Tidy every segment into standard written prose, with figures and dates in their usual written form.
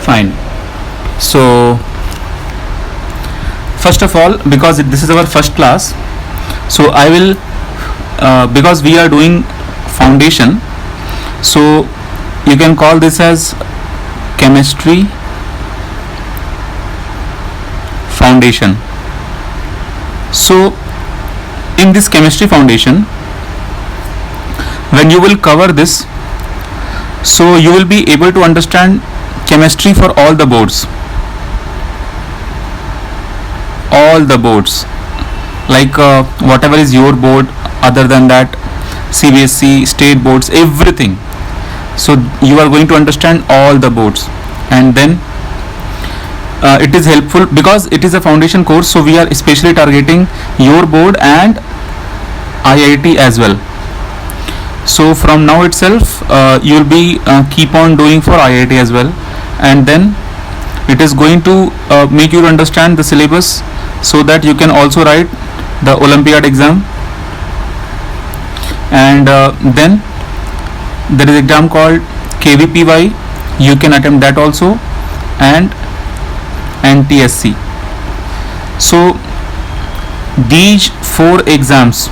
Fine. So first of all, because this is our first class, so I will because we are doing foundation, so you can call this as chemistry foundation. So in this chemistry foundation, when you will cover this, so you will be able to understand chemistry for all the boards, like whatever is your board, other than that CBSE, state boards, everything. So you are going to understand all the boards, and then it is helpful because it is a foundation course, so we are especially targeting your board and IIT as well. So from now itself you will be keep on doing for IIT as well, and then it is going to make you understand the syllabus, so that you can also write the Olympiad exam. And then there is exam called KVPY, you can attempt that also, and NTSC. So these 4 exams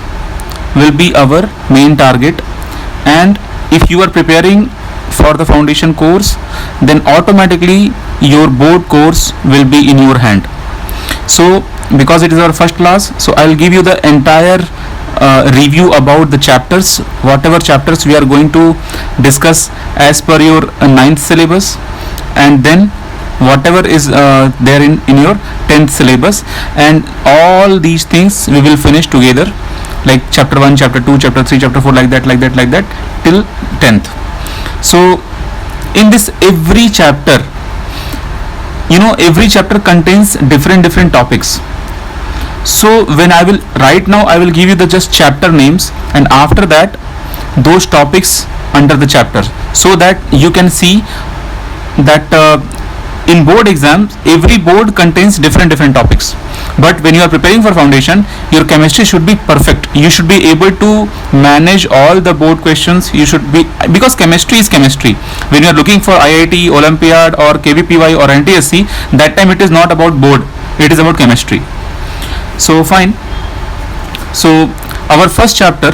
will be our main target, and if you are preparing for the foundation course, then automatically your board course will be in your hand. So because it is our first class, so I will give you the entire review about the chapters, whatever chapters we are going to discuss as per your 9th syllabus, and then whatever is there in your 10th syllabus, and all these things we will finish together, like chapter 1, chapter 2, chapter 3, chapter 4, like that till 10th. So in this every chapter, every chapter contains different topics. So when I will give you the just chapter names, and after that those topics under the chapter, so that you can see that in board exams every board contains different topics, but when you are preparing for foundation, your chemistry should be perfect. You should be able to manage all the board questions. You should be, because chemistry is chemistry. When you are looking for IIT, Olympiad or KVPY or NTSC, that time it is not about board, it is about chemistry. So fine. So our first chapter,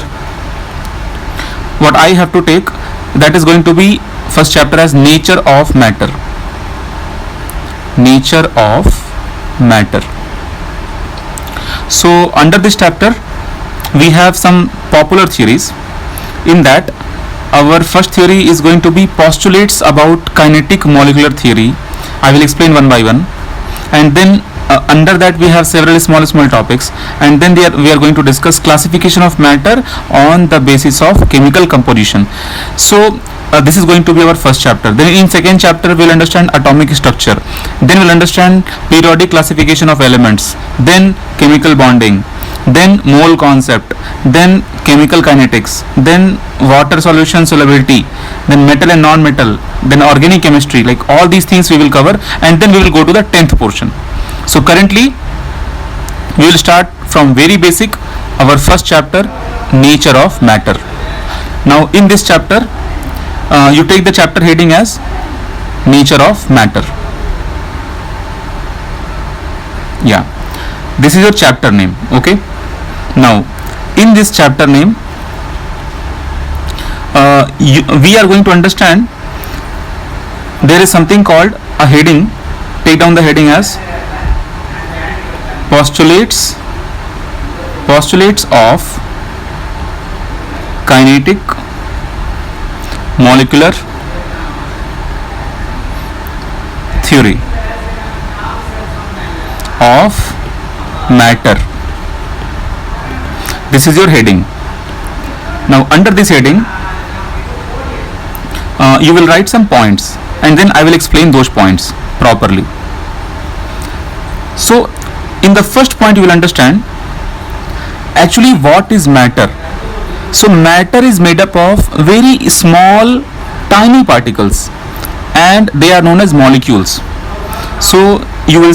what I have to take, that is going to be first chapter as nature of matter. So under this chapter we have some popular theories. In that, our first theory is going to be postulates about kinetic molecular theory. I will explain one by one, and then under that we have several small topics, and then we are going to discuss classification of matter on the basis of chemical composition. So this is going to be our first chapter. Then in second chapter we will understand atomic structure, then we will understand periodic classification of elements, then chemical bonding, then mole concept, then chemical kinetics, then water solution solubility, then metal and non-metal, then organic chemistry. Like all these things we will cover, and then we will go to the 10th portion. So currently we will start from very basic, our first chapter, nature of matter. Now in this chapter you take the chapter heading as nature of matter. Yeah, this is your chapter name. Okay, now in this chapter name we are going to understand there is something called a heading. Take down the heading as postulates of kinetic molecular theory of matter. This is your heading. Now under this heading you will write some points, and then I will explain those points properly. So in the first point you will understand actually what is matter. So matter is made up of very small tiny particles, and they are known as molecules. So you will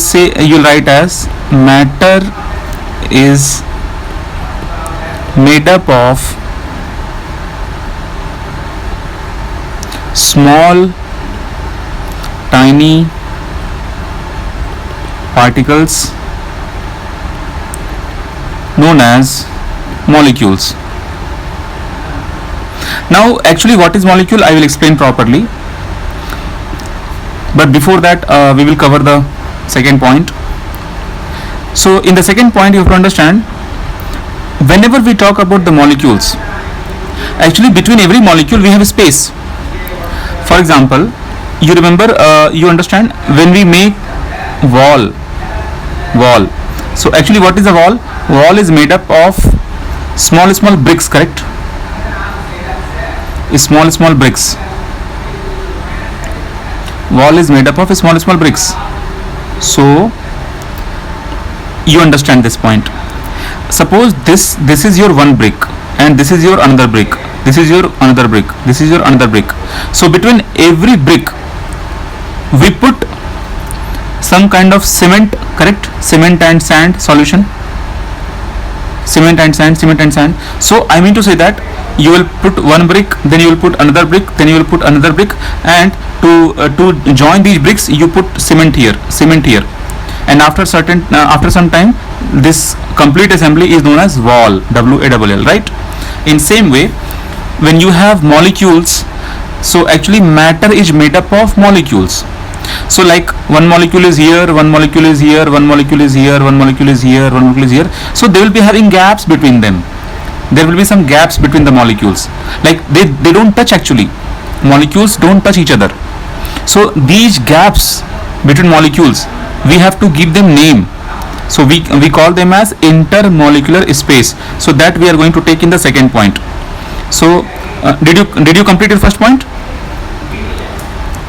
write as matter is made up of small tiny particles known as molecules. Now actually what is molecule I will explain properly, but before that we will cover the second point. So in the second point you have to understand, whenever we talk about the molecules, actually between every molecule we have a space. For example, you remember, you understand when we make wall. So actually what is a wall? Wall is made up of small bricks, correct? Small bricks. Wall is made up of small bricks. So you understand this point. Suppose this is your one brick, and this is your another brick, this is your another brick, this is your another brick. So between every brick we put some kind of cement, correct? Cement and sand solution. Cement and sand. So I mean to say that you will put one brick, then you will put another brick, then you will put another brick, and to join these bricks you put cement here, and after some time this complete assembly is known as wall, WALL, right? In same way, when you have molecules, so actually matter is made up of molecules. So like one molecule is here, one molecule is here, one molecule is here, one molecule is here, one molecule is here. So they will be having gaps between them. There will be some gaps between the molecules. Like they don't touch actually. Molecules don't touch each other. So these gaps between molecules, we have to give them name. So we call them as intermolecular space. So that we are going to take in the second point. So did you complete your first point?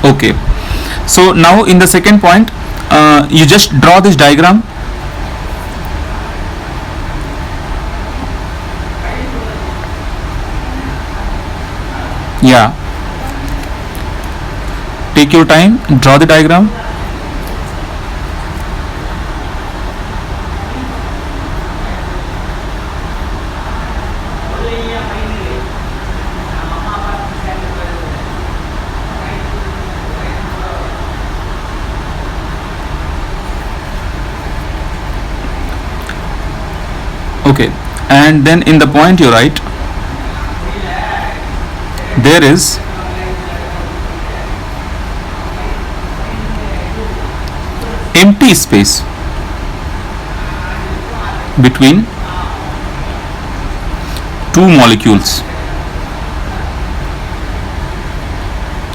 Okay. So now in the second point, you just draw this diagram. Yeah. Take your time, draw the diagram. Okay, and then in the point you write, there is empty space between two molecules.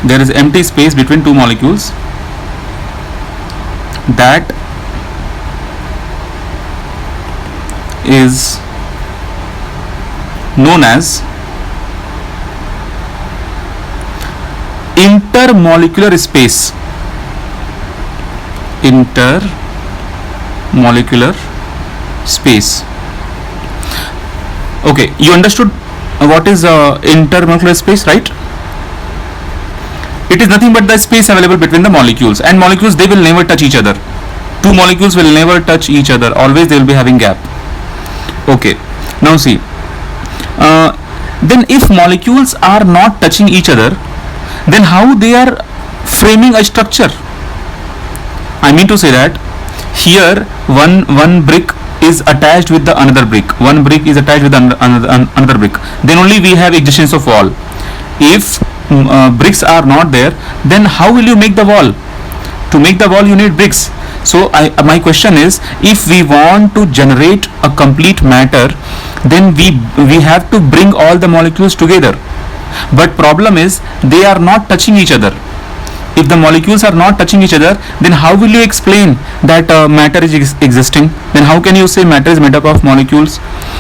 There is empty space between two molecules that is known as intermolecular space. Intermolecular space. Okay, you understood what is intermolecular space, right? It is nothing but the space available between the molecules, and molecules, they will never touch each other. Two molecules will never touch each other, always they will be having gap. Okay, now see, then if molecules are not touching each other, then how they are framing a structure? I mean to say that here one brick is attached with the another brick, one brick is attached with another brick, then only we have existence of wall. If bricks are not there, then how will you make the wall? To make the wall you need bricks. So my question is, if we want to generate a complete matter, then we have to bring all the molecules together. But problem is they are not touching each other. If the molecules are not touching each other, then how will you explain that matter is existing? Then how can you say matter is made up of molecules?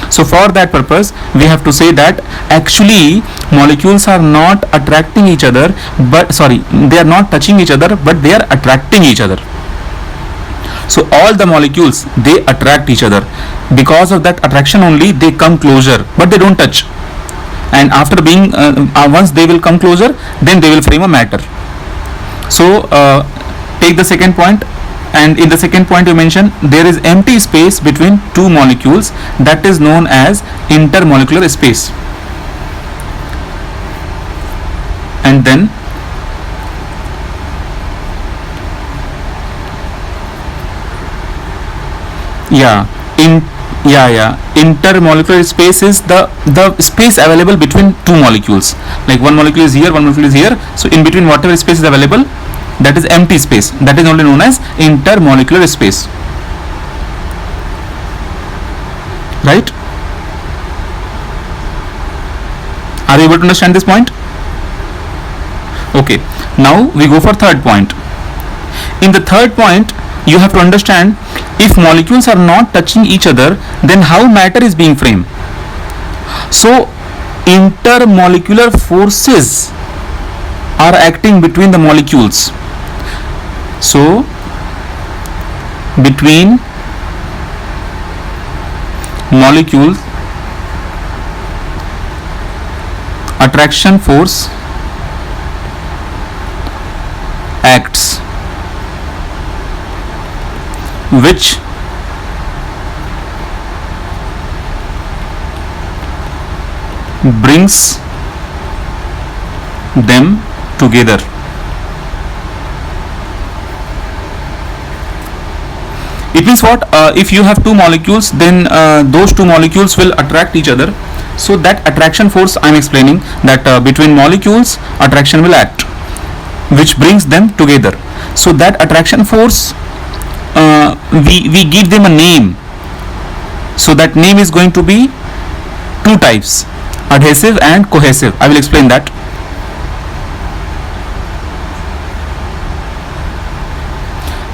So for that purpose, we have to say that actually molecules are not attracting each other, they are not touching each other, but they are attracting each other. So all the molecules, they attract each other. Because of that attraction only they come closer, but they don't touch. And after being once they will come closer, then they will frame a matter. So take the second point, and in the second point you mention there is empty space between two molecules, that is known as intermolecular space. And then Yeah, in intermolecular space is the space available between two molecules. Like one molecule is here, one molecule is here. So in between whatever space is available, that is empty space. That is only known as intermolecular space. Right? Are you able to understand this point? Okay. Now we go for third point. In the third point, you have to understand, if molecules are not touching each other, then how matter is being framed. So intermolecular forces are acting between the molecules. So between molecules, attraction force acts, which brings them together. It means what? If you have two molecules, then those two molecules will attract each other. So that attraction force I am explaining, that between molecules attraction will act, which brings them together. So that attraction force, we give them a name. So that name is going to be two types, adhesive and cohesive. I will explain that.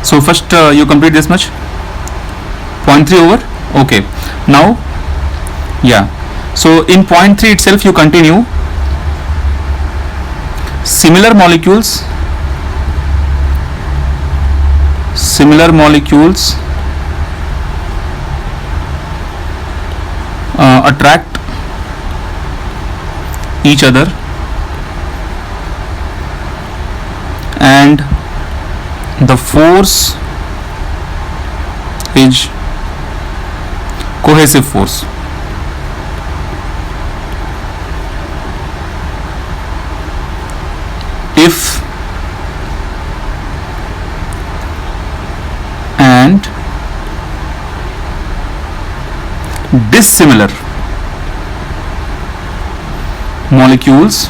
So first you complete this much. Point 3 over. Okay. Now, yeah. So in point 3 itself you continue. Similar molecules attract each other, and the force is cohesive force. If and dissimilar molecules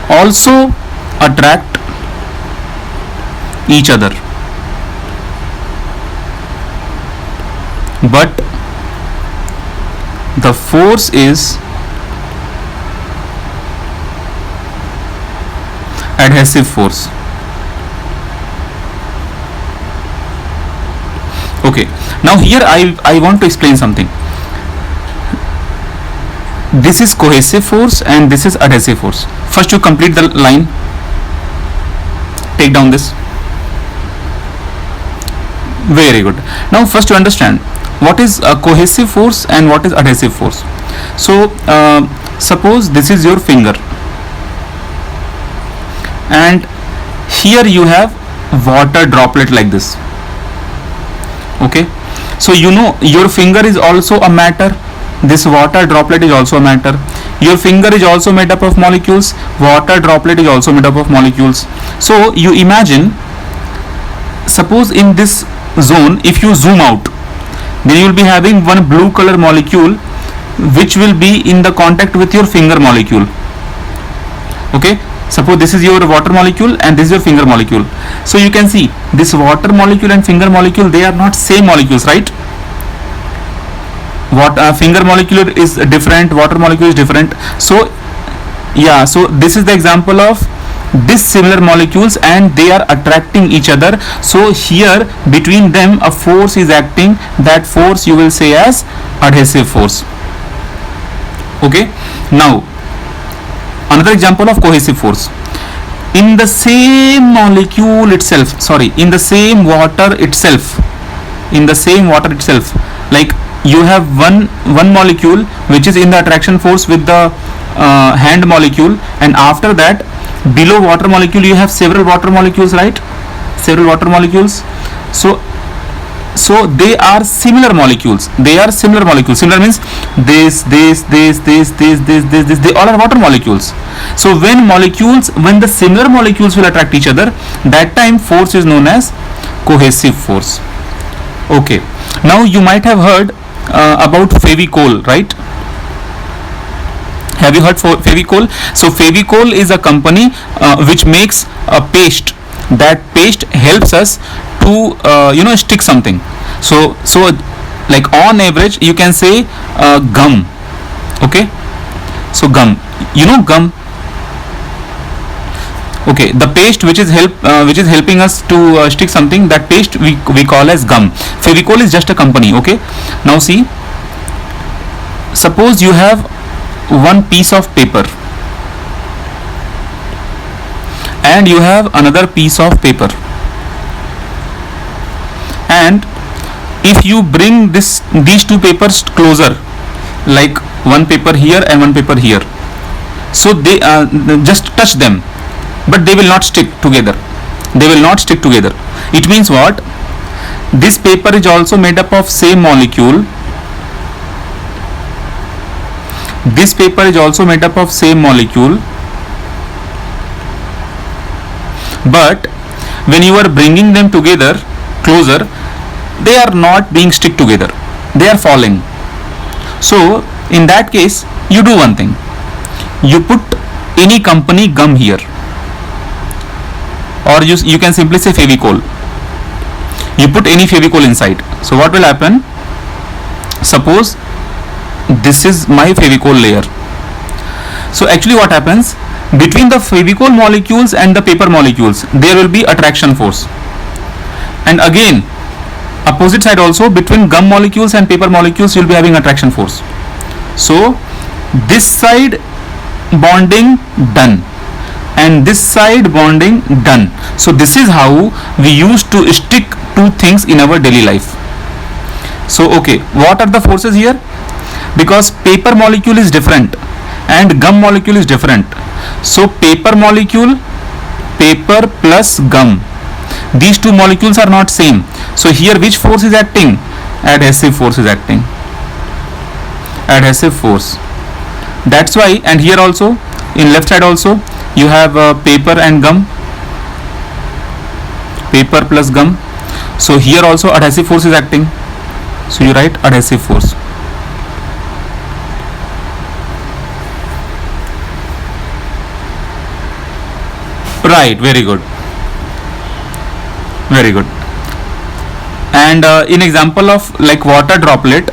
also attract each other, but the force is adhesive force. Okay, now here I want to explain something. This is cohesive force and this is adhesive force. First you complete the line, take down this. Very good. Now first you understand what is a cohesive force and what is adhesive force. So suppose this is your finger, and here you have water droplet like this. Okay, so you know your finger is also a matter, this water droplet is also a matter. Your finger is also made up of molecules, water droplet is also made up of molecules. So you imagine, suppose in this zone, if you zoom out, then you will be having one blue color molecule which will be in the contact with your finger molecule. Okay, suppose this is your water molecule and this is your finger molecule. So you can see this water molecule and finger molecule, they are not same molecules, right? What finger molecule is different, water molecule is different. So yeah, so this is the example of dissimilar molecules and they are attracting each other. So here between them a force is acting, that force you will say as adhesive force. Okay, now another example of cohesive force. In the same molecule itself, in the same water itself, like you have one molecule which is in the attraction force with the hand molecule, and after that below water molecule you have several water molecules, right? So they are similar molecules. Similar means this, they all are water molecules. So when the similar molecules will attract each other, that time force is known as cohesive force. Okay, now you might have heard about Fevicol, right? Have you heard for Fevicol? So Fevicol is a company which makes a paste. That paste helps us to stick something. So like on average you can say gum. Okay, so gum, gum. Okay, the paste which is helping us to stick something, that paste we call as gum. Fevicol is just a company. Okay, now see, suppose you have one piece of paper and you have another piece of paper, and if you bring these two papers closer, like one paper here and one paper here, so they just touch them, but they will not stick together. They will not stick together. It means what? This paper is also made up of same molecule. This paper is also made up of same molecule, but when you are bringing them together closer, they are not being stick together, they are falling. So in that case, you do one thing, you put any company gum here, or you can simply say Fevicol. You put any Fevicol inside. So what will happen? Suppose this is my Fevicol layer. So actually what happens, between the Fevicol molecules and the paper molecules there will be attraction force, and again opposite side also, between gum molecules and paper molecules you will be having attraction force. So this side bonding done and this side bonding done. So this is how we used to stick two things in our daily life. So okay, what are the forces here? Because paper molecule is different and gum molecule is different, so paper molecule, paper plus gum, these two molecules are not same. So here which force is acting? Adhesive force is acting. Adhesive force. That's why, and here also in left side also you have paper and gum, paper plus gum. So here also adhesive force is acting. So you write adhesive force. Right, very good. Very good. And in example of like water droplet,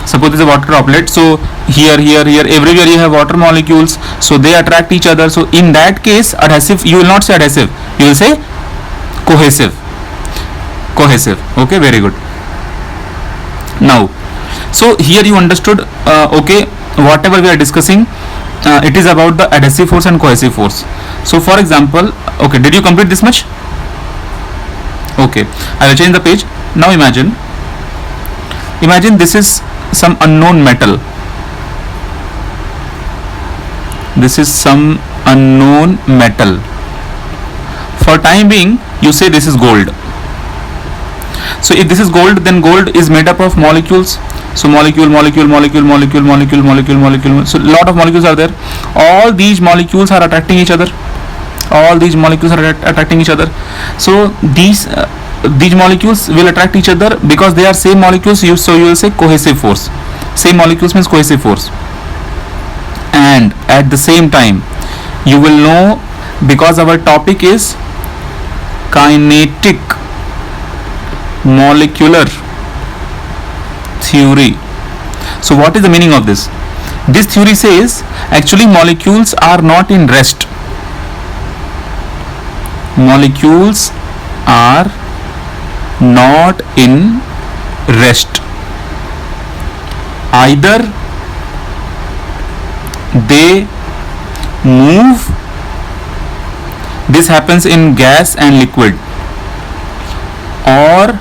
suppose this is a water droplet, so here everywhere you have water molecules, so they attract each other. So in that case adhesive, you will not say adhesive, you will say cohesive. Cohesive. Okay, very good. Now, so here you understood, okay, whatever we are discussing, it is about the adhesive force and cohesive force. So for example, okay, did you complete this much? Okay, I will change the page. Now imagine this is some unknown metal. This is some unknown metal. For time being you say this is gold. So if this is gold, then gold is made up of molecules. So molecule. So lot of molecules are there. All these molecules are attracting each other. So these molecules will attract each other because they are same molecules. So you will say cohesive force. Same molecules means cohesive force. And at the same time you will know, because our topic is kinetic molecular theory. So what is the meaning of this? This theory says actually molecules are not in rest. Molecules are not in rest. Either they move, this happens in gas and liquid, or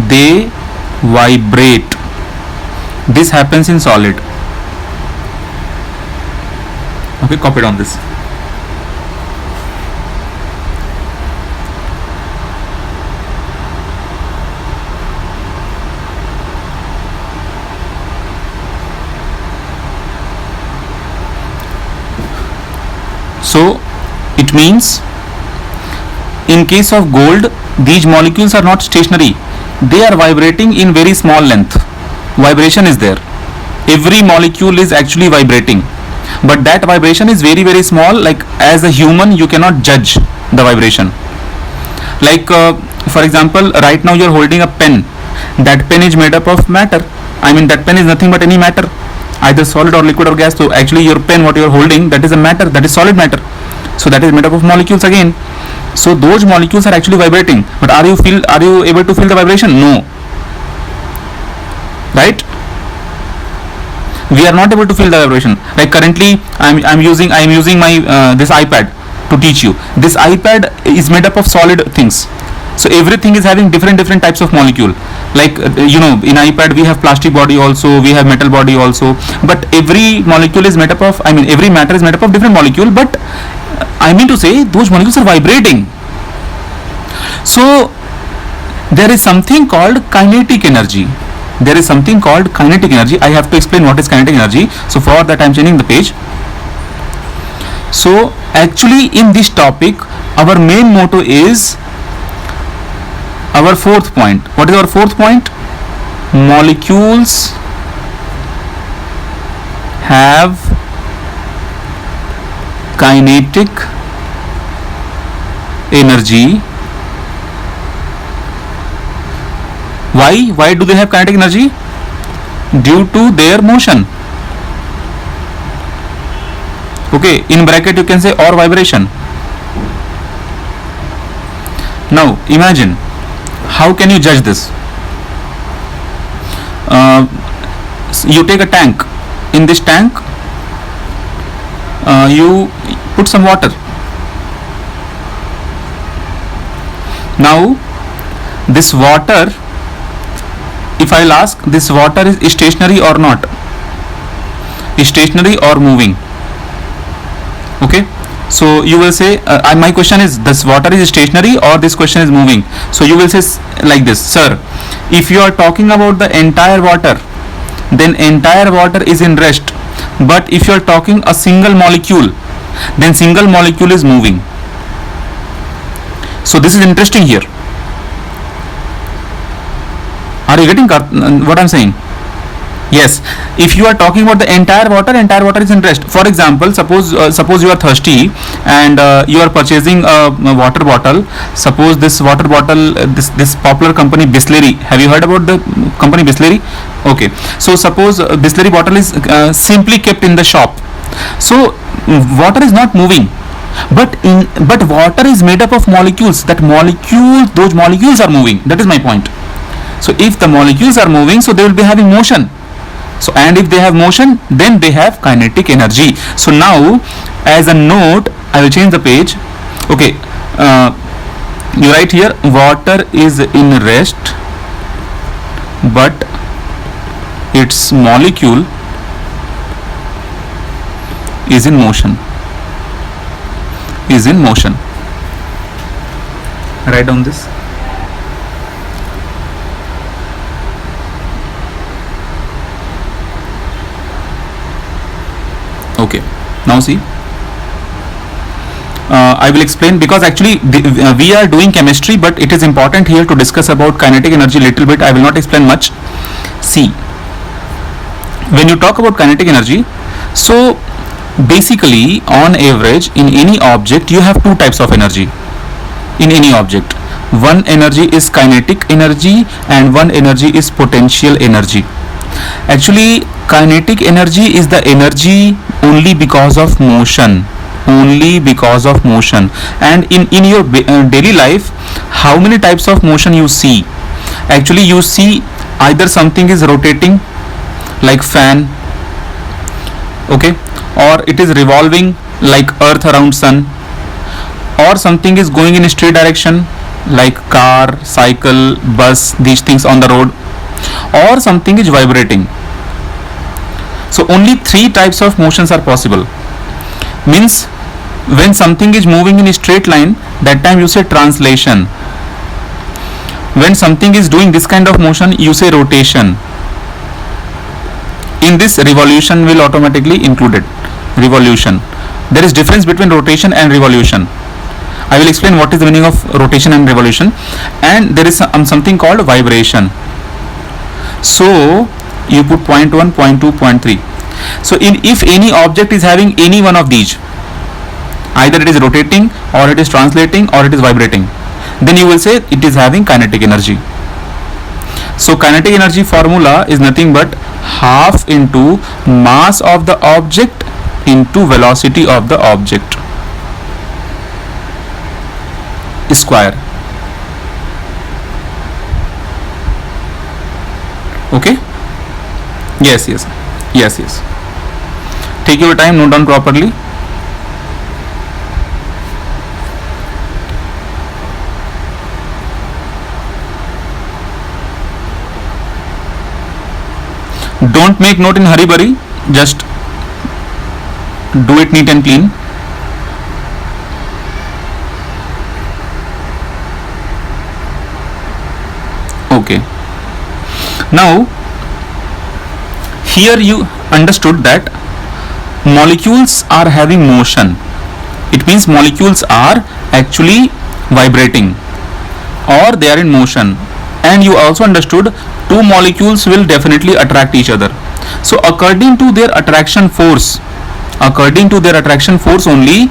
they vibrate, this happens in solid. Okay, copy down this. So it means in case of gold these molecules are not stationary, they are vibrating in very small length. Vibration is there, every molecule is actually vibrating, but that vibration is very very small. Like as a human you cannot judge the vibration. Like for example, right now you are holding a pen, that pen is made up of matter. I mean, that pen is nothing but any matter, either solid or liquid or gas. So actually your pen, what you are holding, that is a matter, that is solid matter. So that is made up of molecules again. So those molecules are actually vibrating, but are you able to feel the vibration? No, right? We are not able to feel the vibration. Like currently I'm using my this iPad to teach you. This iPad is made up of solid things, so everything is having different types of molecule. Like in iPad we have plastic body also, we have metal body also, but every molecule is made up of, I mean every matter is made up of different molecule, but I mean to say those molecules are vibrating. So there is something called kinetic energy. There is something called kinetic energy. I have to explain what is kinetic energy. So for that I am changing the page. So actually in this topic our main motto is our fourth point. What is our fourth point? Molecules have kinetic energy. Why do they have kinetic energy? Due to their motion. Okay, in bracket you can say or vibration. Now imagine, how can you judge this? You take a tank. In this tank you put some water. Now this water, if I'll ask, this water is stationary or not? Is stationary or moving? Okay, so you will say my question is, this water is stationary or this question is moving? So you will say like this, sir, if you are talking about the entire water, then entire water is in rest, but if you are talking a single molecule, then single molecule is moving. So this is interesting here. Are you getting what I'm saying? Yes, if you are talking about the entire water is in rest. For example, suppose you are thirsty and you are purchasing a water bottle. Suppose this water bottle, this popular company Bisleri. Have you heard about the company Bisleri? Okay, so suppose Bisleri bottle is simply kept in the shop. So water is not moving, but water is made up of molecules. Those molecules are moving. That is my point. So if the molecules are moving, so they will be having motion. So and if they have motion, then they have kinetic energy. So now as a note, I will change the page. Okay, you write here, water is in rest, but its molecule is in motion. Write down this. Okay, now see, I will explain, because actually we are doing chemistry, but it is important here to discuss about kinetic energy little bit. I will not explain much. See, when you talk about kinetic energy, so basically on average in any object you have two types of energy. In any object, one energy is kinetic energy and one energy is potential energy. Actually kinetic energy is the energy only because of motion. And in your daily life, how many types of motion you see? Actually you see either something is rotating like fan, okay, or it is revolving like earth around sun, or something is going in a straight direction like car, cycle, bus, these things on the road, or something is vibrating. So only three types of motions are possible. Means when something is moving in a straight line, that time you say translation. When something is doing this kind of motion, you say rotation. In this, revolution will automatically included. Revolution. There is difference between rotation and revolution. I will explain what is the meaning of rotation and revolution, and there is something called vibration. So you put point 1, point 2, point 3. So if any object is having any one of these, either it is rotating or it is translating or it is vibrating, then you will say it is having kinetic energy. So kinetic energy formula is nothing but half into mass of the object into velocity of the object square. Okay? Yes. Take your time, note down properly. Don't make note in hurry burry, just do it neat and clean. Okay. Now here you understood that molecules are having motion. It means molecules are actually vibrating or they are in motion. And you also understood two molecules will definitely attract each other. So according to their attraction force only,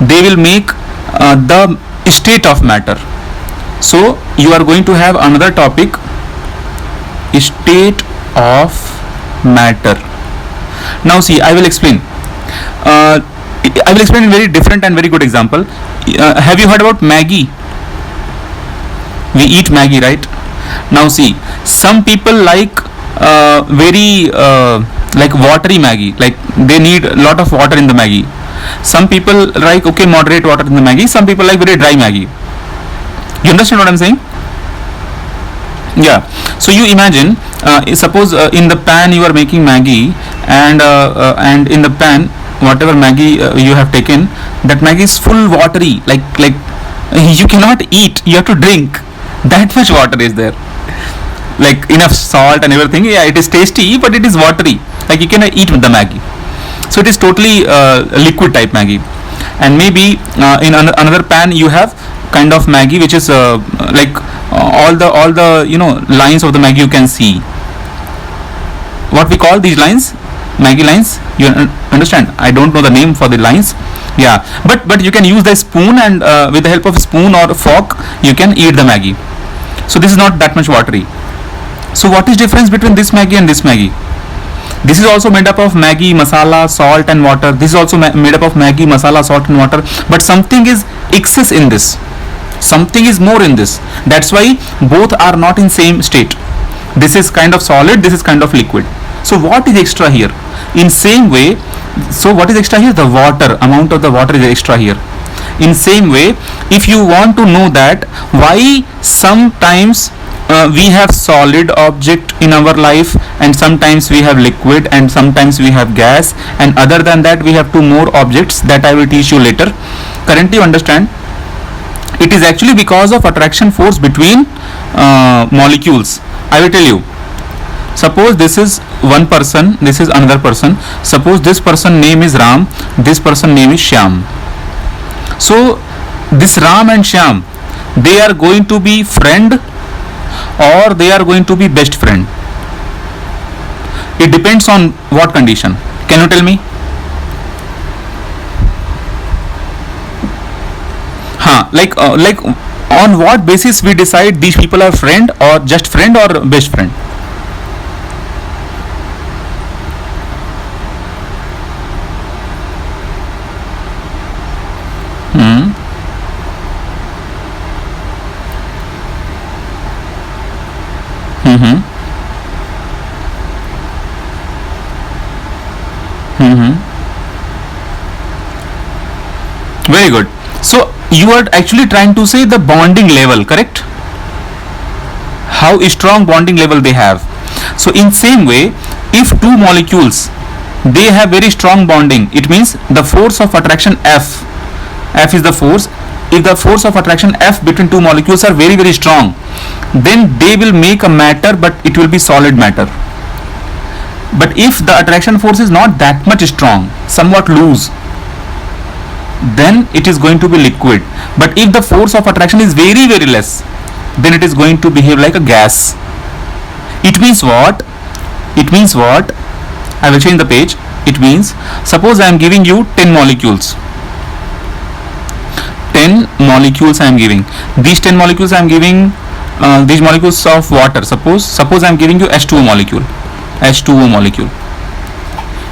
they will make the state of matter. So you are going to have another topic, state of matter. Now see, I will explain. I will explain in very different and very good example. Have you heard about Maggie? We eat Maggie, right? Now see, some people like very like watery Maggie, like they need a lot of water in the Maggie. Some people like moderate water in the Maggie. Some people like very dry Maggie. You understand what I'm saying? Yeah. So you imagine, suppose in the pan you are making Maggie, and in the pan whatever Maggie you have taken, that Maggie is full watery, like you cannot eat, you have to drink. That much water is there, like enough salt and everything. Yeah, it is tasty, but it is watery, like you cannot eat with the Maggie. So it is totally liquid type Maggie. And maybe in another pan you have kind of Maggie which is like all the lines of the Maggie you can see. What we call these lines? Maggie lines. You understand? I don't know the name for the lines. Yeah, but you can use the spoon, and with the help of spoon or fork you can eat the Maggie. So this is not that much watery. So what is difference between this Maggie and this Maggie? This is also made up of Maggie, masala, salt and water. This is also made up of Maggie, masala, salt and water. But something is excess in this. Something is more in this. That's why both are not in same state. This is kind of solid, this is kind of liquid. So what is extra here? In same way, so what is extra here? The water, amount of the water is extra here. In same way, if you want to know that why sometimes we have solid object in our life, and sometimes we have liquid, and sometimes we have gas, and other than that we have two more objects that I will teach you later. Currently you understand, it is actually because of attraction force between molecules. I will tell you. Suppose this is one person, this is another person. Suppose this person name is Ram, this person name is Shyam. So this Ram and Shyam, they are going to be friend or they are going to be best friend. It depends on what condition. Can you tell me? Like on what basis we decide these people are friend or just friend or best friend? Very good. So you are actually trying to say the bonding level, correct? How strong bonding level they have. So in same way, if two molecules, they have very strong bonding, it means the force of attraction F is the force. If the force of attraction F between two molecules are very very strong, then they will make a matter, but it will be solid matter. But if the attraction force is not that much strong, somewhat loose, then it is going to be liquid. But if the force of attraction is very very less, then it is going to behave like a gas. It means what? It means what? I will change the page. It means, suppose I am giving you 10 molecules. 10 molecules I am giving. These 10 molecules I am giving, these molecules of water. Suppose I am giving you H2O molecule. H2O molecule.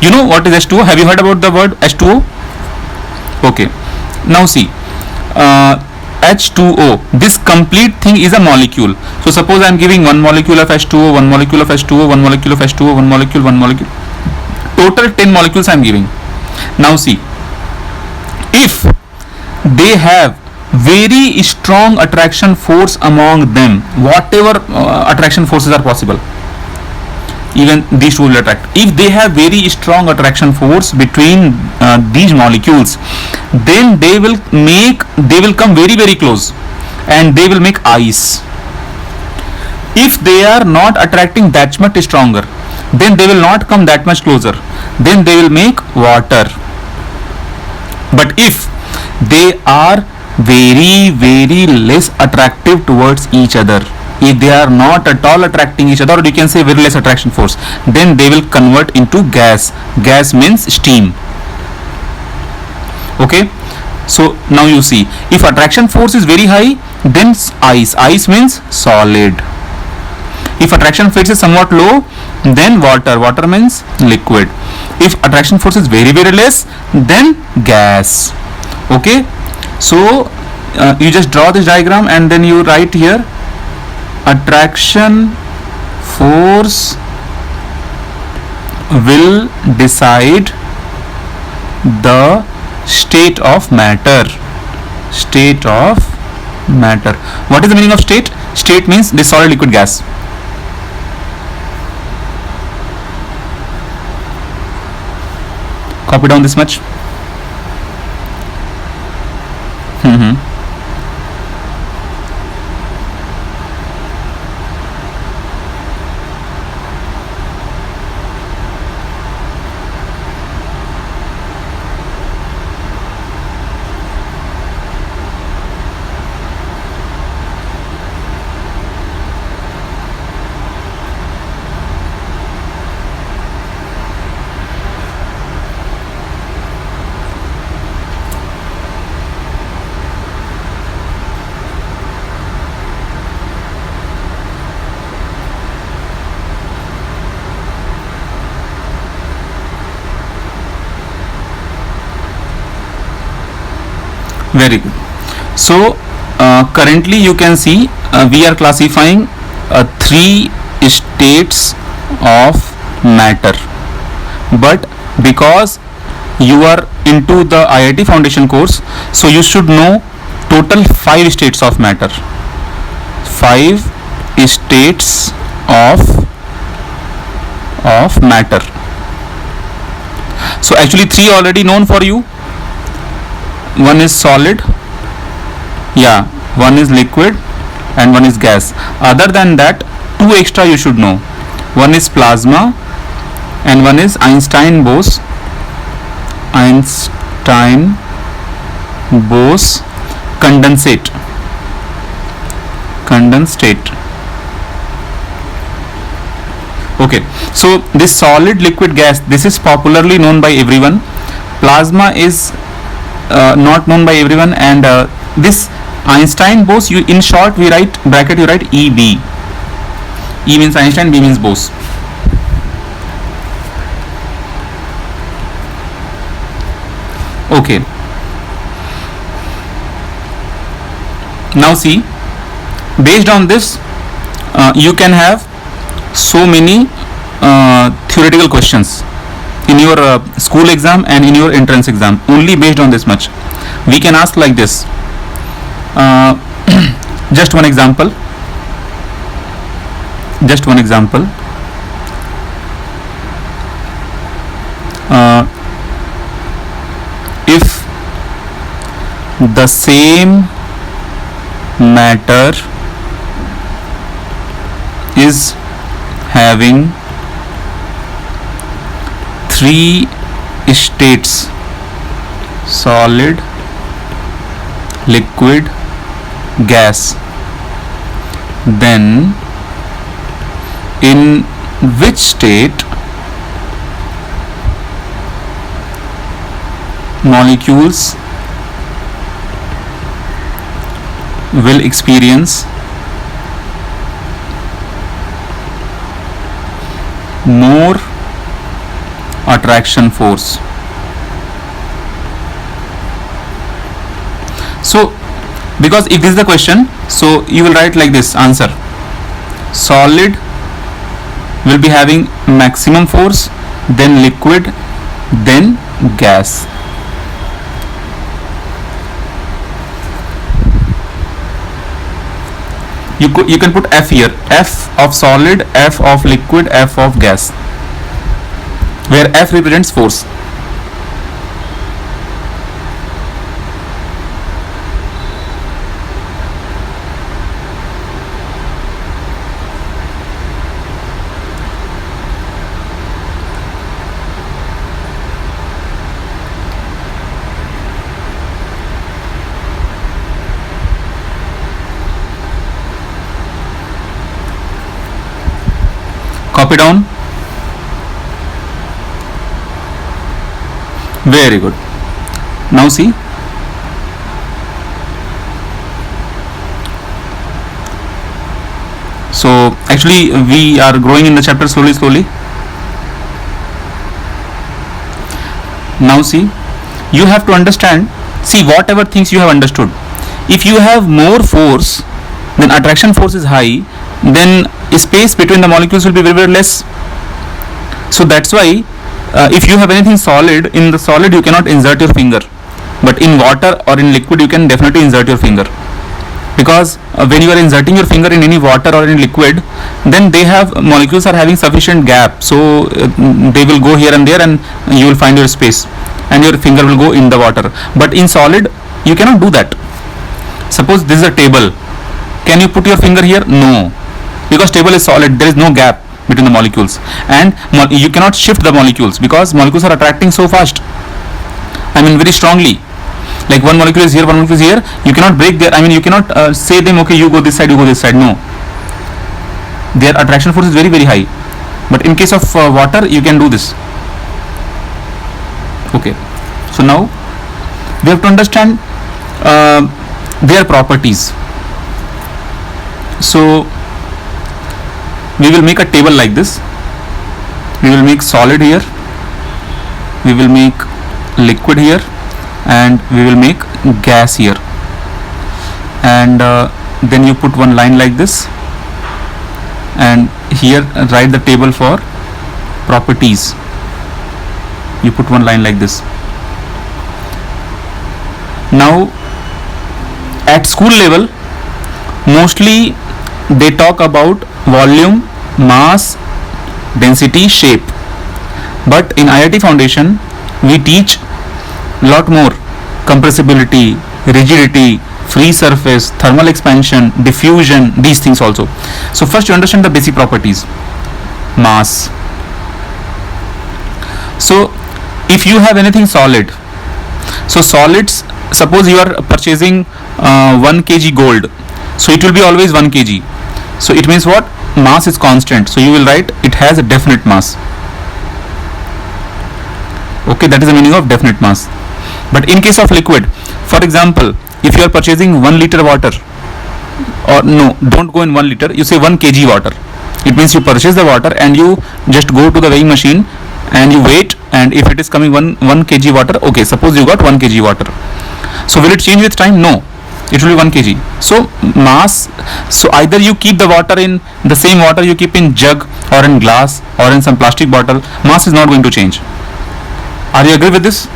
You know what is H2O? Have you heard about the word H2O? Okay. Now see, H2O, this complete thing is a molecule. So suppose I am giving one molecule of H2O, one molecule of H2O, one molecule of H2O, one molecule, one molecule. Total 10 molecules I am giving. Now see, if they have very strong attraction force among them, whatever attraction forces are possible, even these two will attract. If they have very strong attraction force between these molecules, then they will come very very close and they will make ice. If they are not attracting that much stronger, then they will not come that much closer, then they will make water. But if they are very very less attractive towards each other, if they are not at all attracting each other, or you can say very less attraction force, then they will convert into gas. Gas means steam. Okay, so now you see, if attraction force is very high, then ice means solid. If attraction force is somewhat low, then water means liquid. If attraction force is very very less, then gas. Okay, so you just draw this diagram and then you write here, attraction force will decide the state of matter. State of matter. What is the meaning of state? State means this solid, liquid, gas. Copy down this much. Very good. So currently you can see we are classifying 3 states of matter, but because you are into the IIT foundation course, so you should know total 5 states of matter. 5 states of matter. So actually 3 already known for you. One is solid, one is liquid, and one is gas. Other than that, 2 extra you should know. One is plasma and one is Einstein-Bose condensate. Okay, so this solid, liquid, gas, this is popularly known by everyone. Plasma is not known by everyone, and this Einstein-Bose, you in short we write bracket, you write EB. E means Einstein, B means Bose. Okay, now see, based on this you can have so many theoretical questions in your school exam and in your entrance exam. Only based on this much we can ask like this. Just one example. If the same matter is having 3 states, solid, liquid, gas, then in which state molecules will experience more attraction force. So because if this is the question, so you will write like this answer: solid will be having maximum force, then liquid, then gas. You can put F here, F of solid, F of liquid, F of gas, where F represents force. Copy down. Very good. Now see. So actually we are growing in the chapter slowly. Now see, you have to understand, see whatever things you have understood. If you have more force, then attraction force is high, then space between the molecules will be very less. So that's why if you have anything solid, in the solid you cannot insert your finger, but in water or in liquid you can definitely insert your finger, because when you are inserting your finger in any water or in liquid, then they have molecules are having sufficient gap, so they will go here and there and you will find your space and your finger will go in the water. But in solid you cannot do that. Suppose this is a table, can you put your finger here? No, because table is solid, there is no gap between the molecules, and you cannot shift the molecules because molecules are attracting so fast, I mean very strongly. Like one molecule is here, one molecule is here, you cannot break their, I mean you cannot say them, okay you go this side, you go this side. No, their attraction force is very high. But in case of water you can do this. Okay, so now we have to understand their properties. So we will make a table like this. We will make solid here, we will make liquid here, and we will make gas here, and then you put one line like this, and here write the table for properties. You put one line like this. Now at school level mostly they talk about volume, mass, density, shape, but in IIT Foundation we teach lot more: compressibility, rigidity, free surface, thermal expansion, diffusion, these things also. So first you understand the basic properties. Mass. So if you have anything solid, so solids, suppose you are purchasing 1 kg gold, so it will be always 1 kg. So it means what? Mass is constant, so you will write it has a definite mass. Okay, that is the meaning of definite mass. But in case of liquid, for example, if you are purchasing 1 liter water, or no, don't go in 1 liter, you say 1 kg water. It means you purchase the water and you just go to the weighing machine and you wait, and if it is coming 1 kg water, okay, suppose you got 1 kg water. So will it change with time? No, it will be 1 kg. So mass, so either you keep the water in the same water you keep in jug or in glass or in some plastic bottle, mass is not going to change. Are you agree with this?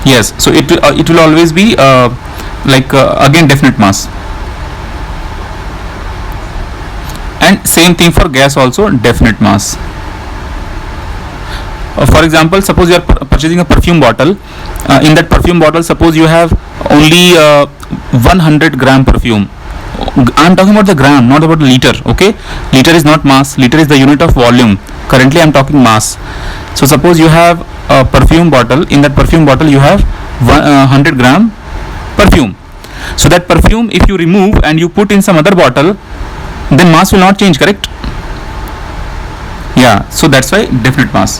Yes, so it will always be again definite mass. And same thing for gas also, definite mass. For example, suppose you are purchasing a perfume bottle. In that perfume bottle, suppose you have only 100 gram perfume. I am talking about the gram, not about the liter. Okay, liter is not mass, liter is the unit of volume. Currently I am talking mass. So suppose you have a perfume bottle. In that perfume bottle you have 100 gram Perfume. So that perfume, if you remove and you put in some other bottle, then mass will not change, correct? Yeah, so that's why definite mass.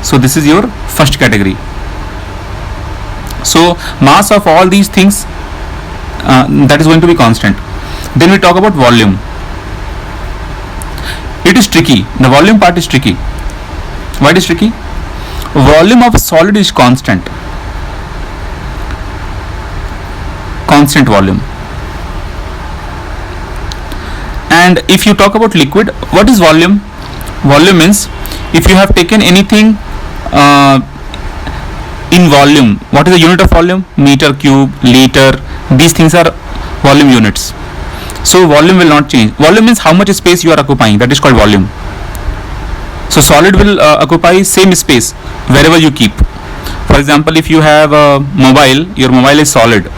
So this is your first category. So mass of all these things, that is going to be constant. Then we talk about volume. It is tricky. The volume part is tricky. Why it is tricky? Volume of solid is constant. Constant volume. And if you talk about liquid, what is volume? Volume means if you have taken anything in volume, what is the unit of volume? Meter cube, liter, these things are volume units. So volume will not change. Volume means how much space you are occupying, that is called volume. So solid will occupy same space wherever you keep. For example, if you have a mobile, your mobile is solid.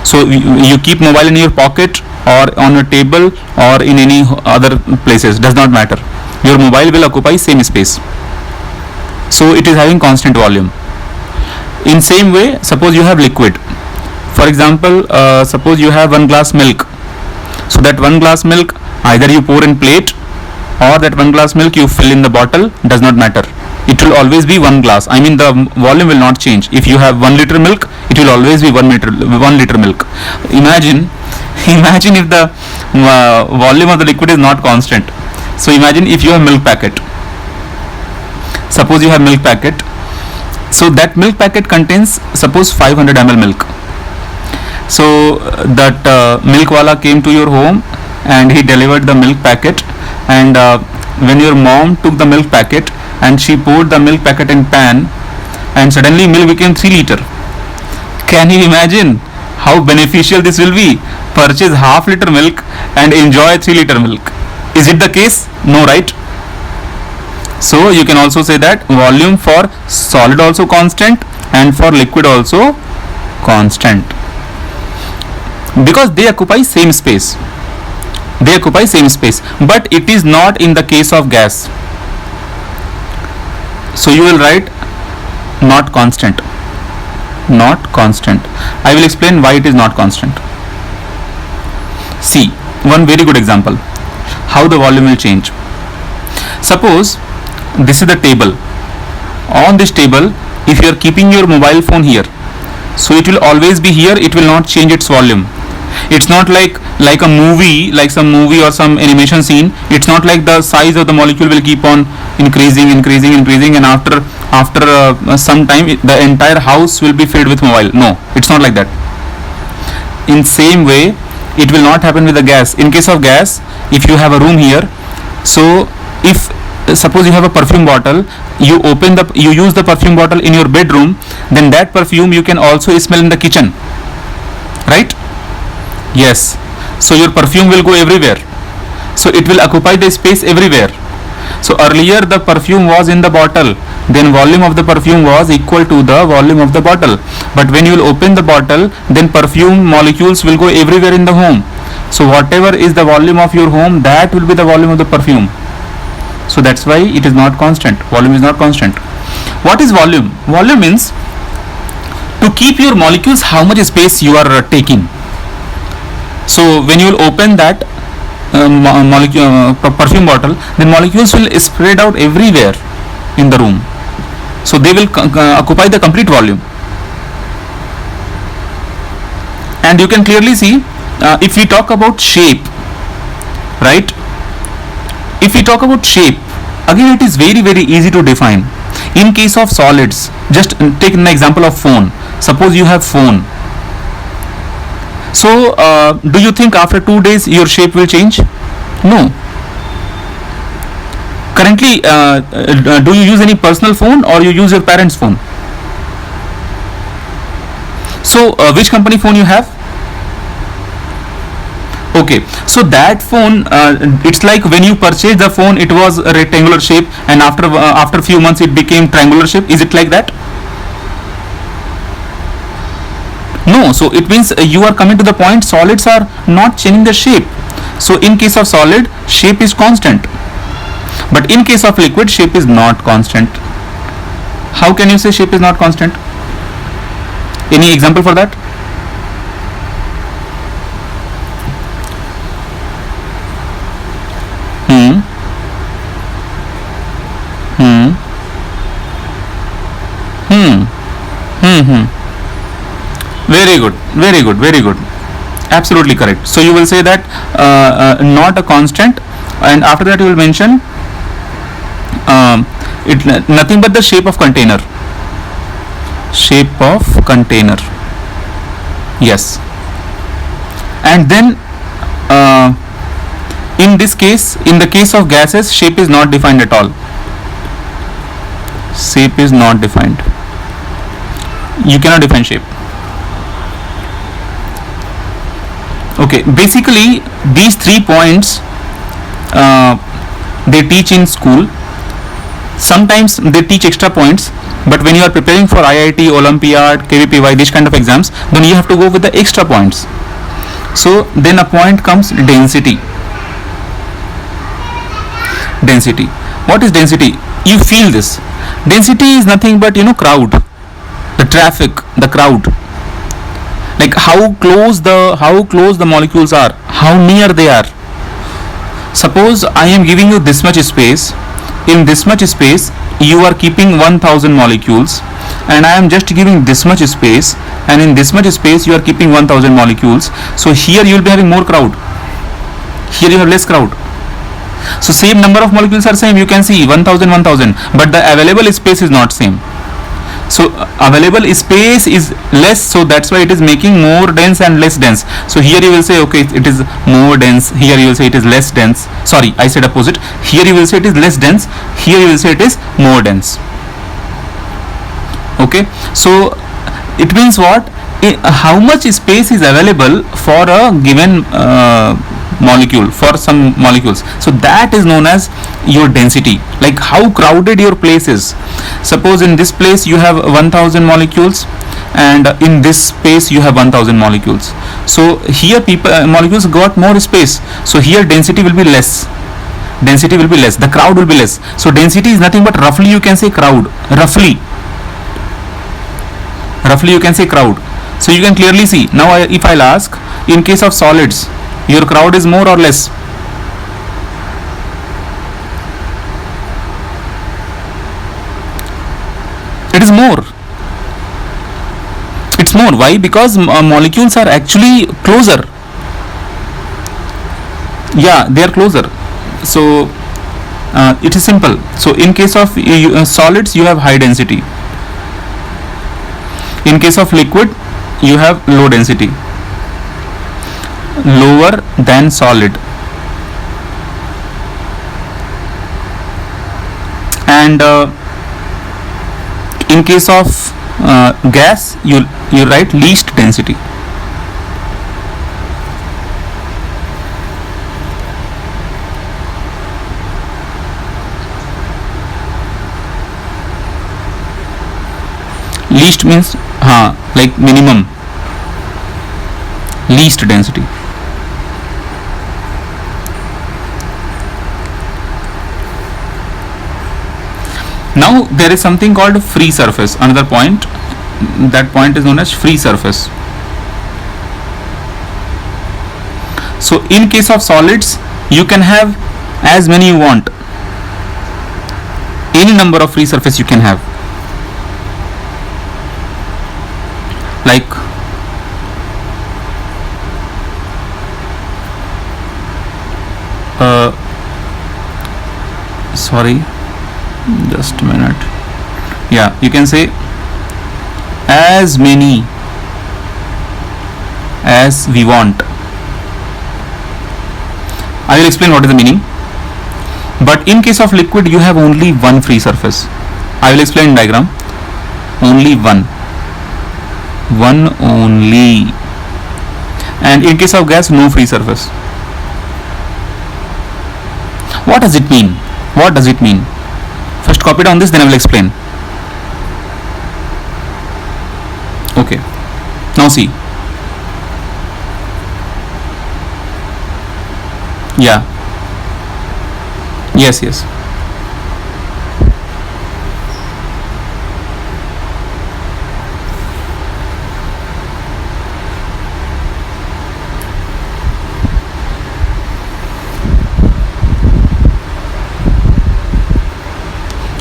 So you keep mobile in your pocket or on a table or in any other places, does not matter. Your mobile will occupy same space. So it is having constant volume. In same way, suppose you have liquid. For example, suppose you have 1 glass milk. So that 1 glass milk, either you pour in plate or that 1 glass milk you fill in the bottle, does not matter. It will always be 1 glass. I mean the volume will not change. If you have 1 liter milk, it will always be 1 liter milk. Imagine if the volume of the liquid is not constant. So imagine if you have milk packet. Suppose you have milk packet. So that milk packet contains, suppose 500 ml milk. So that milk wala came to your home and he delivered the milk packet, and when your mom took the milk packet and she poured the milk packet in pan, and suddenly milk became 3 liter. Can you imagine how beneficial this will be? Purchase half liter milk and enjoy 3 liter milk. Is it the case? No, right? So you can also say that volume for solid also constant and for liquid also constant, because they occupy same space. But it is not in the case of gas. So you will write not constant. I will explain why it is not constant. See, one very good example how the volume will change. Suppose this is the table. On this table, if you are keeping your mobile phone here, so it will always be here, it will not change its volume. It's not like a movie, like some movie or some animation scene. It's not like the size of the molecule will keep on increasing, and after some time the entire house will be filled with mobile. No, it's not like that. In same way, it will not happen with the gas. In case of gas, if you have a room here, so if suppose you have a perfume bottle, you use the perfume bottle in your bedroom, then that perfume you can also smell in the kitchen, right? Yes. So your perfume will go everywhere. So it will occupy the space everywhere. So earlier the perfume was in the bottle, then volume of the perfume was equal to the volume of the bottle. But when you will open the bottle, then perfume molecules will go everywhere in the home. So whatever is the volume of your home, that will be the volume of the perfume. So that's why it is not constant. Volume is not constant. What is volume? Volume means to keep your molecules how much space you are taking. So when you will open that perfume bottle, the molecules will spread out everywhere in the room. So they will occupy the complete volume. And you can clearly see, if we talk about shape, right? If we talk about shape, again it is very easy to define. In case of solids, just take an example of phone. Suppose you have phone. So do you think after 2 days your shape will change? No. Currently, do you use any personal phone or you use your parents' phone? So which company phone you have? Okay, so that phone, it's like when you purchased the phone, it was a rectangular shape, and after few months it became triangular shape. Is it like that? No. So it means you are coming to the point, solids are not changing the shape. So in case of solid, shape is constant, but in case of liquid, shape is not constant. How can you say shape is not constant? Any example for that? Hmm. Hmm. Hmm. Hmm. Very good. Very good. Very good. Absolutely correct. So you will say that not a constant, and after that you will mention it nothing but the shape of container. Shape of container. Yes. And then uh, in this case, in the case of gases, shape is not defined at all. Shape is not defined. You cannot define shape. Okay, basically these 3 points uh, they teach in school. Sometimes they teach extra points, but when you are preparing for IIT, Olympiad, KVPY, this kind of exams, then you have to go with the extra points. So then a point comes density. Density. What is density? You feel this. Density is nothing but crowd, the traffic, the crowd. Like how close the molecules are, how near they are. Suppose I am giving you this much space. In this much space, you are keeping 1000 molecules, and I am just giving this much space, and in this much space you are keeping 1000 molecules. So here you will be having more crowd. Here you have less crowd. So same number of molecules are same. You can see 1000, 1000, but the available space is not same. So available space is less, so that's why it is making more dense and less dense. So here you will say okay, it is more dense. Here you will say it is less dense. Sorry, I said opposite. Here you will say it is less dense. Here you will say it is more dense. Okay, so it means what? How much space is available for a given molecule, for some molecules. So that is known as your density, like how crowded your place is. Suppose in this place you have 1000 molecules, and in this space you have 1000 molecules. So here molecules got more space, so here density will be less. Density will be less, the crowd will be less. So density is nothing but roughly you can say crowd. Roughly you can say crowd. So you can clearly see now. If I'll ask, in case of solids, your crowd is more or less? It is more. It's more. Why? Because molecules are actually closer. Yeah, they are closer. So it is simple. So in case of solids, you have high density. In case of liquid, you have low density, lower than solid. And in case of gas, you write least density. Least means like minimum, least density. Now there is something called free surface. Another point, that point is known as free surface. So in case of solids, you can have as many you want. Any number of free surface you can have. Like sorry, just a minute. Yeah, you can say as many as we want. I will explain what is the meaning. But in case of liquid, you have only one free surface. I will explain in diagram. Only one only. And in case of gas, no free surface. What does it mean? What does it mean? First copy down this, then I will explain. Okay, now see. Yeah, yes.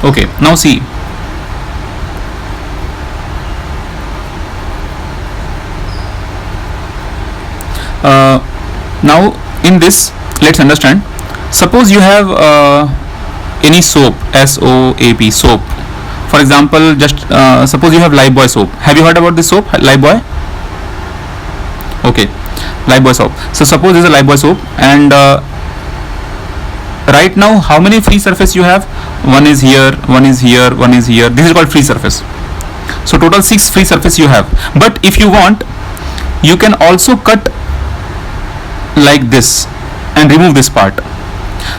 Okay, now see. Now in this, let's understand. Suppose you have any soap, SOAP, soap. For example, just suppose you have Lifebuoy soap. Have you heard about this soap, Lifebuoy? Okay, Lifebuoy soap. So suppose this is a Lifebuoy soap, and right now how many free surface you have? One is here, one is here, one is here. This is called free surface. So total 6 free surface you have. But if you want, you can also cut like this and remove this part.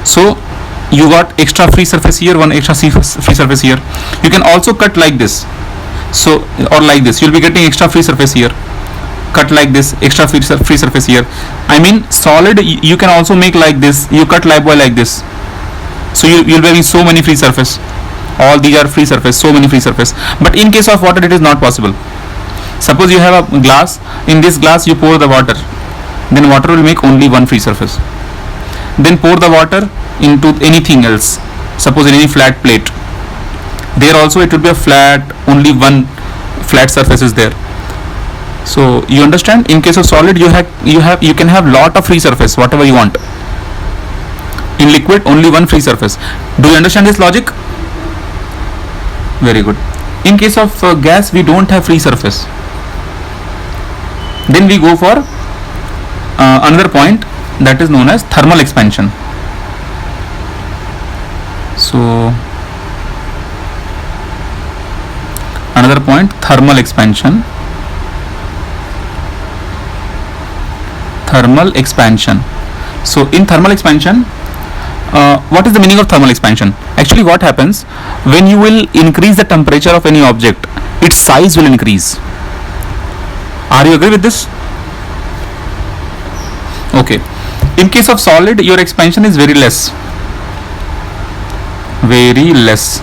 So you got extra free surface here, one extra free surface here. You can also cut like this, so or like this. You'll be getting extra free surface here. Cut like this, extra free surface here. I mean, solid you can also make like this. You cut Lifebuoy like this, so you'll be having so many free surface. All these are free surface, so many free surface. But in case of water, it is not possible. Suppose you have a glass. In this glass you pour the water, then water will make only one free surface. Then pour the water into anything else. Suppose in any flat plate, there also it will be a flat, only one flat surface is there. So you understand, in case of solid you can have lot of free surface, whatever you want. In liquid, only one free surface. Do you understand this logic? Very good. In case of gas, we don't have free surface. Then we go for another point, that is known as thermal expansion. So another point, thermal expansion. Thermal expansion. So in thermal expansion, what is the meaning of thermal expansion? Actually, what happens when you will increase the temperature of any object, its size will increase. Are you agree with this? Okay. In case of solid, your expansion is very less. Very less.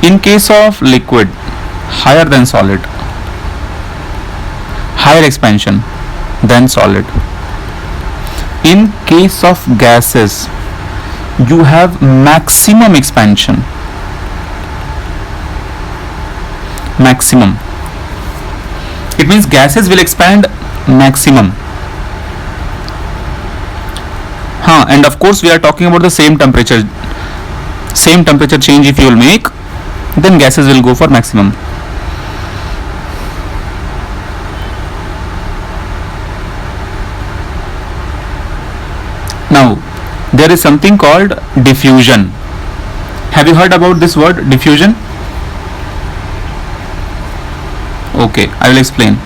In case of liquid, higher than solid. Higher expansion than solid. In case of gases, you have maximum expansion. Maximum. It means gases will expand maximum. And of course we are talking about the same temperature. Same temperature change if you will make, then gases will go for maximum. Now there is something called diffusion. Have you heard about this word, diffusion? Okay, I will explain.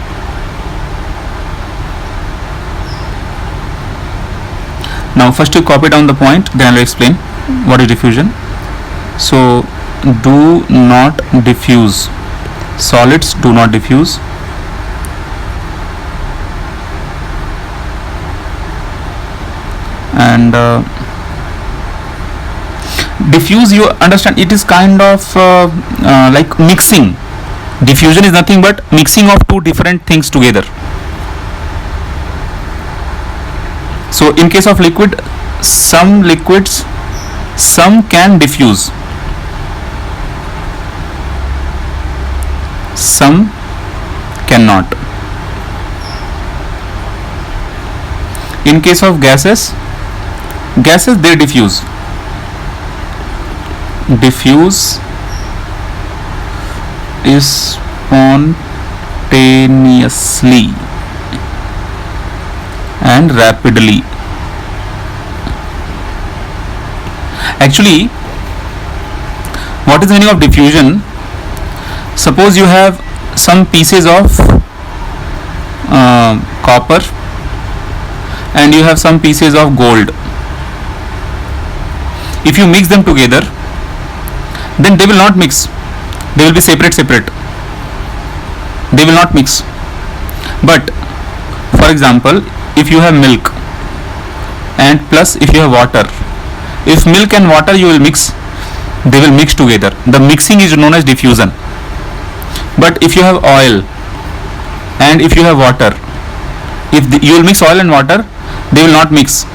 Now first you copy down the point, then I will explain what is diffusion. So do not diffuse. Solids do not diffuse. And diffuse, you understand, it is kind of like mixing. Diffusion is nothing but mixing of two different things together. So in case of liquid, some liquids, some can diffuse, some cannot. In case of gases they diffuse. Diffuse is spontaneously and rapidly. Actually, what is the meaning of diffusion? Suppose you have some pieces of copper and you have some pieces of gold. If you mix them together, then they will not mix. They will be separate. They will not mix. But for example, if you have milk and plus if you have water, if milk and water you will mix, they will mix together. The mixing is known as diffusion. But if you have oil and if you have water, you will mix oil and water, they will not mix.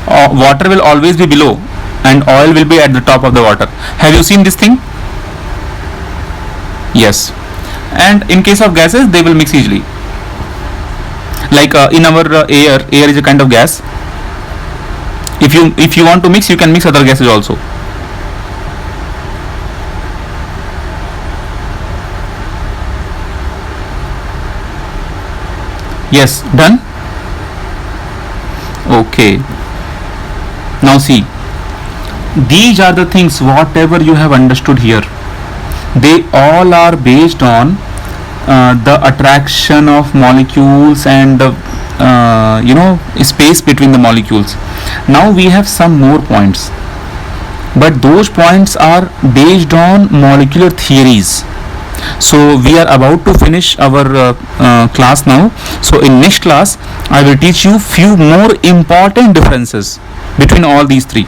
Water will always be below and oil will be at the top of the water. Have you seen this thing? Yes. And in case of gases, they will mix easily. Like in our air is a kind of gas. If you want to mix, you can mix other gases also. Yes, done. Okay. Now see, these are the things, whatever you have understood here, they all are based on the attraction of molecules and the space between the molecules. Now we have some more points, but those points are based on molecular theories. So we are about to finish our class now. So in next class I will teach you few more important differences between all these three.